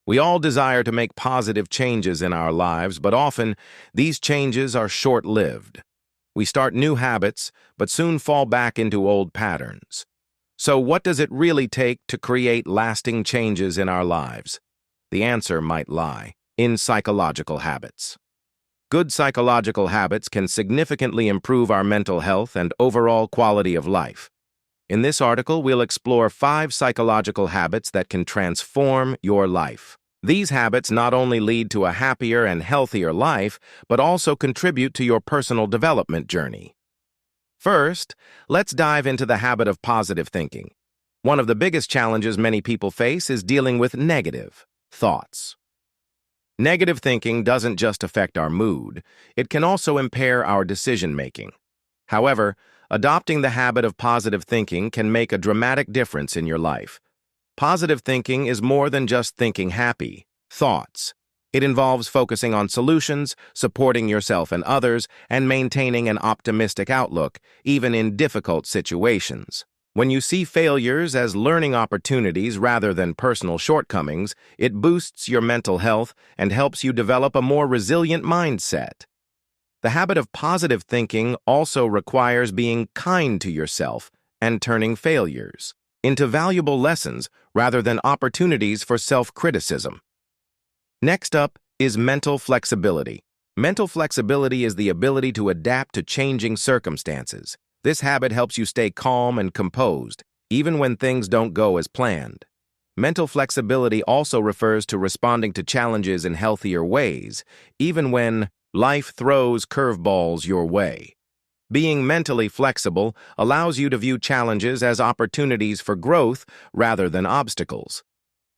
We all desire to make positive changes in our lives, but often these changes are short-lived. We start new habits, but soon fall back into old patterns. So what does it really take to create lasting changes in our lives? The answer might lie in psychological habits. Good psychological habits can significantly improve our mental health and overall quality of life. In this article, we'll explore 5 psychological habits that can transform your life. These habits not only lead to a happier and healthier life, but also contribute to your personal development journey. First, let's dive into the habit of positive thinking. One of the biggest challenges many people face is dealing with negative thoughts. Negative thinking doesn't just affect our mood, it can also impair our decision-making. However, adopting the habit of positive thinking can make a dramatic difference in your life. Positive thinking is more than just thinking happy thoughts. It involves focusing on solutions, supporting yourself and others, and maintaining an optimistic outlook, even in difficult situations. When you see failures as learning opportunities rather than personal shortcomings, it boosts your mental health and helps you develop a more resilient mindset. The habit of positive thinking also requires being kind to yourself and turning failures into valuable lessons rather than opportunities for self-criticism. Next up is mental flexibility. Mental flexibility is the ability to adapt to changing circumstances. This habit helps you stay calm and composed, even when things don't go as planned. Mental flexibility also refers to responding to challenges in healthier ways, even when life throws curveballs your way. Being mentally flexible allows you to view challenges as opportunities for growth rather than obstacles.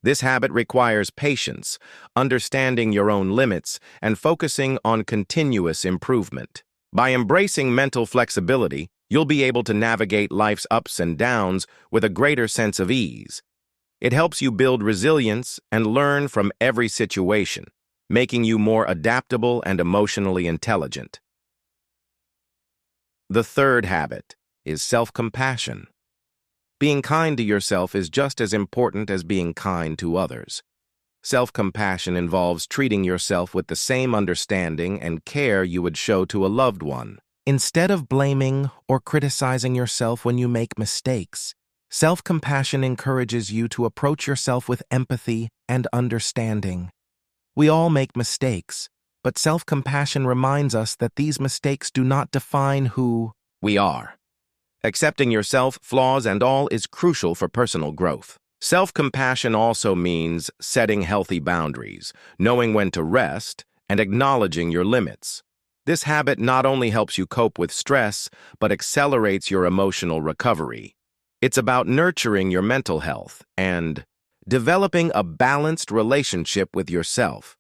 This habit requires patience, understanding your own limits, and focusing on continuous improvement. By embracing mental flexibility, you'll be able to navigate life's ups and downs with a greater sense of ease. It helps you build resilience and learn from every situation, making you more adaptable and emotionally intelligent. The third habit is self-compassion. Being kind to yourself is just as important as being kind to others. Self-compassion involves treating yourself with the same understanding and care you would show to a loved one. Instead of blaming or criticizing yourself when you make mistakes, self-compassion encourages you to approach yourself with empathy and understanding. We all make mistakes, but self-compassion reminds us that these mistakes do not define who we are. Accepting yourself, flaws and all, is crucial for personal growth. Self-compassion also means setting healthy boundaries, knowing when to rest, and acknowledging your limits. This habit not only helps you cope with stress, but accelerates your emotional recovery. It's about nurturing your mental health and developing a balanced relationship with yourself.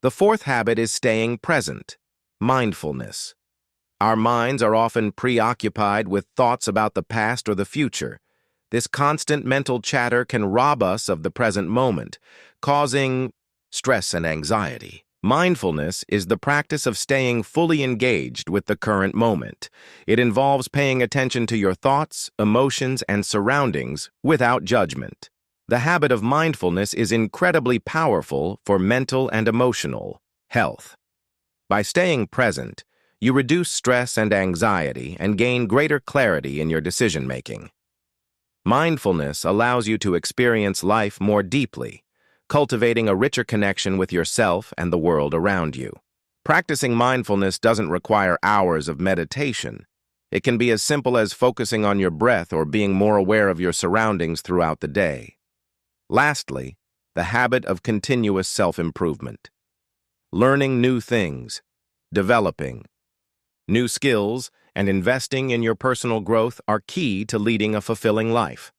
The fourth habit is staying present, mindfulness. Our minds are often preoccupied with thoughts about the past or the future. This constant mental chatter can rob us of the present moment, causing stress and anxiety. Mindfulness is the practice of staying fully engaged with the current moment. It involves paying attention to your thoughts, emotions, and surroundings without judgment. The habit of mindfulness is incredibly powerful for mental and emotional health. By staying present, you reduce stress and anxiety and gain greater clarity in your decision-making. Mindfulness allows you to experience life more deeply, cultivating a richer connection with yourself and the world around you. Practicing mindfulness doesn't require hours of meditation. It can be as simple as focusing on your breath or being more aware of your surroundings throughout the day. Lastly, the habit of continuous self-improvement. Learning new things, developing new skills, and investing in your personal growth are key to leading a fulfilling life.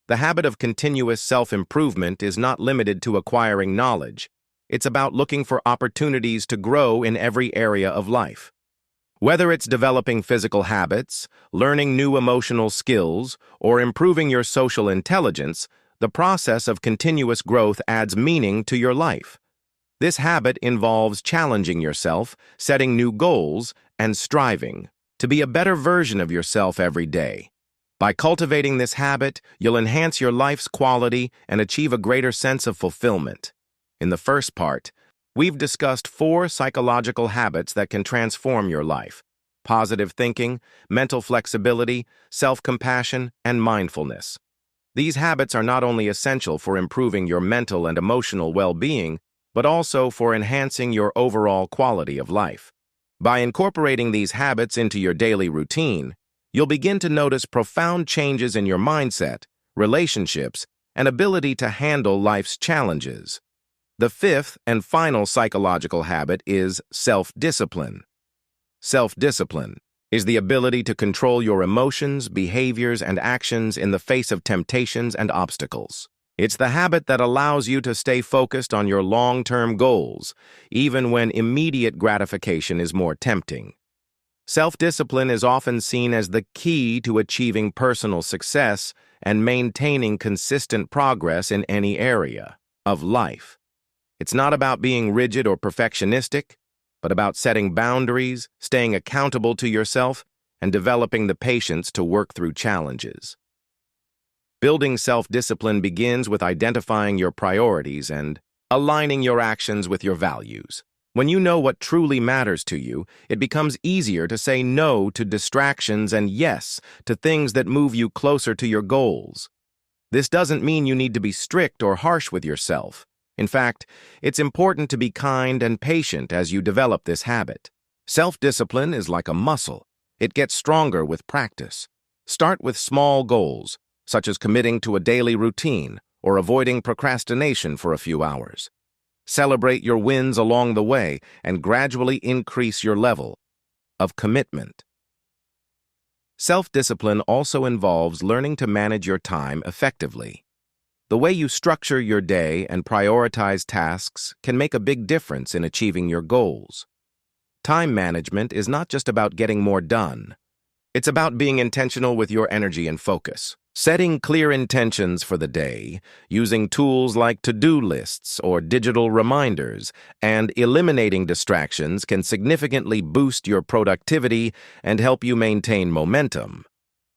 The habit of continuous self-improvement is not limited to acquiring knowledge. It's about looking for opportunities to grow in every area of life. Whether it's developing physical habits, learning new emotional skills, or improving your social intelligence, the process of continuous growth adds meaning to your life. This habit involves challenging yourself, setting new goals, and striving to be a better version of yourself every day. By cultivating this habit, you'll enhance your life's quality and achieve a greater sense of fulfillment. In the first part, we've discussed 4 psychological habits that can transform your life: positive thinking, mental flexibility, self-compassion, and mindfulness. These habits are not only essential for improving your mental and emotional well-being, but also for enhancing your overall quality of life. By incorporating these habits into your daily routine, you'll begin to notice profound changes in your mindset, relationships, and ability to handle life's challenges. The fifth and final psychological habit is self-discipline. Self-discipline is the ability to control your emotions, behaviors, and actions in the face of temptations and obstacles. It's the habit that allows you to stay focused on your long-term goals, even when immediate gratification is more tempting. Self-discipline is often seen as the key to achieving personal success and maintaining consistent progress in any area of life. It's not about being rigid or perfectionistic, but about setting boundaries, staying accountable to yourself, and developing the patience to work through challenges. Building self-discipline begins with identifying your priorities and aligning your actions with your values. When you know what truly matters to you, it becomes easier to say no to distractions and yes to things that move you closer to your goals. This doesn't mean you need to be strict or harsh with yourself. In fact, it's important to be kind and patient as you develop this habit. Self-discipline is like a muscle. It gets stronger with practice. Start with small goals, such as committing to a daily routine or avoiding procrastination for a few hours. Celebrate your wins along the way and gradually increase your level of commitment. Self-discipline also involves learning to manage your time effectively. The way you structure your day and prioritize tasks can make a big difference in achieving your goals. Time management is not just about getting more done. It's about being intentional with your energy and focus. Setting clear intentions for the day, using tools like to-do lists or digital reminders, and eliminating distractions can significantly boost your productivity and help you maintain momentum.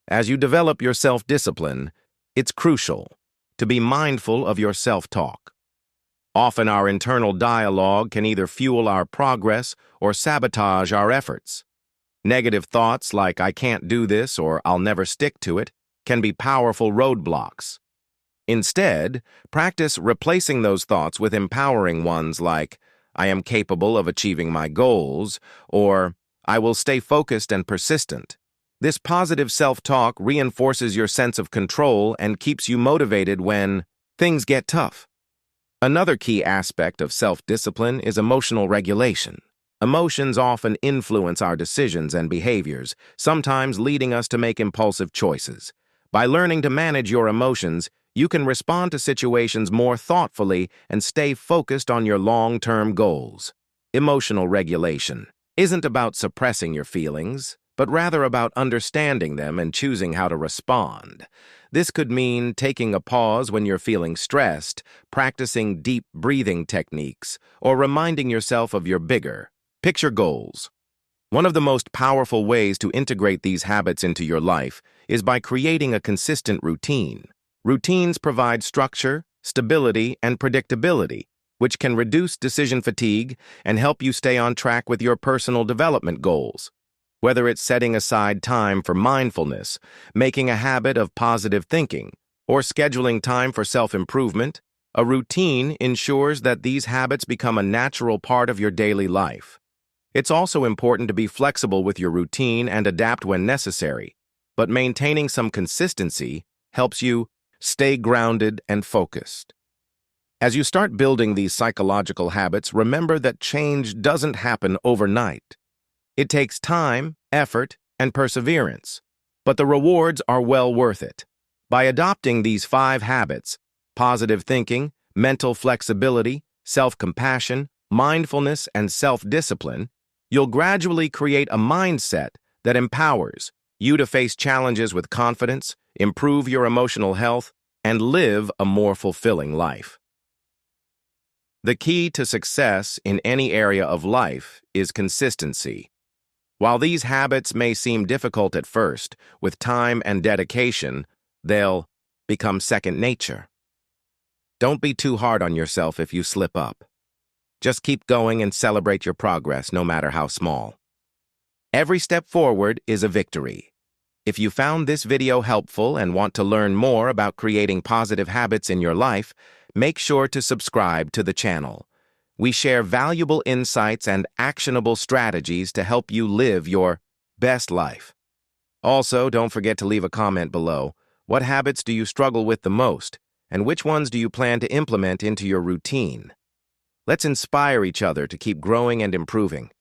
As you develop your self-discipline, it's crucial to be mindful of your self-talk. Often our internal dialogue can either fuel our progress or sabotage our efforts. Negative thoughts like "I can't do this" or "I'll never stick to it" can be powerful roadblocks. Instead, practice replacing those thoughts with empowering ones like "I am capable of achieving my goals" or "I will stay focused and persistent." This positive self-talk reinforces your sense of control and keeps you motivated when things get tough. Another key aspect of self-discipline is emotional regulation. Emotions often influence our decisions and behaviors, sometimes leading us to make impulsive choices. By learning to manage your emotions, you can respond to situations more thoughtfully and stay focused on your long-term goals. Emotional regulation isn't about suppressing your feelings, but rather about understanding them and choosing how to respond. This could mean taking a pause when you're feeling stressed, practicing deep breathing techniques, or reminding yourself of your bigger picture goals. One of the most powerful ways to integrate these habits into your life is by creating a consistent routine. Routines provide structure, stability, and predictability, which can reduce decision fatigue and help you stay on track with your personal development goals. Whether it's setting aside time for mindfulness, making a habit of positive thinking, or scheduling time for self-improvement, a routine ensures that these habits become a natural part of your daily life. It's also important to be flexible with your routine and adapt when necessary, but maintaining some consistency helps you stay grounded and focused. As you start building these psychological habits, remember that change doesn't happen overnight. It takes time, effort, and perseverance, but the rewards are well worth it. By adopting these 5 habits, positive thinking, mental flexibility, self-compassion, mindfulness, and self-discipline, you'll gradually create a mindset that empowers you to face challenges with confidence, improve your emotional health, and live a more fulfilling life. The key to success in any area of life is consistency. While these habits may seem difficult at first, with time and dedication, they'll become second nature. Don't be too hard on yourself if you slip up. Just keep going and celebrate your progress, no matter how small. Every step forward is a victory. If you found this video helpful and want to learn more about creating positive habits in your life, make sure to subscribe to the channel. We share valuable insights and actionable strategies to help you live your best life. Also, don't forget to leave a comment below. What habits do you struggle with the most, and which ones do you plan to implement into your routine? Let's inspire each other to keep growing and improving.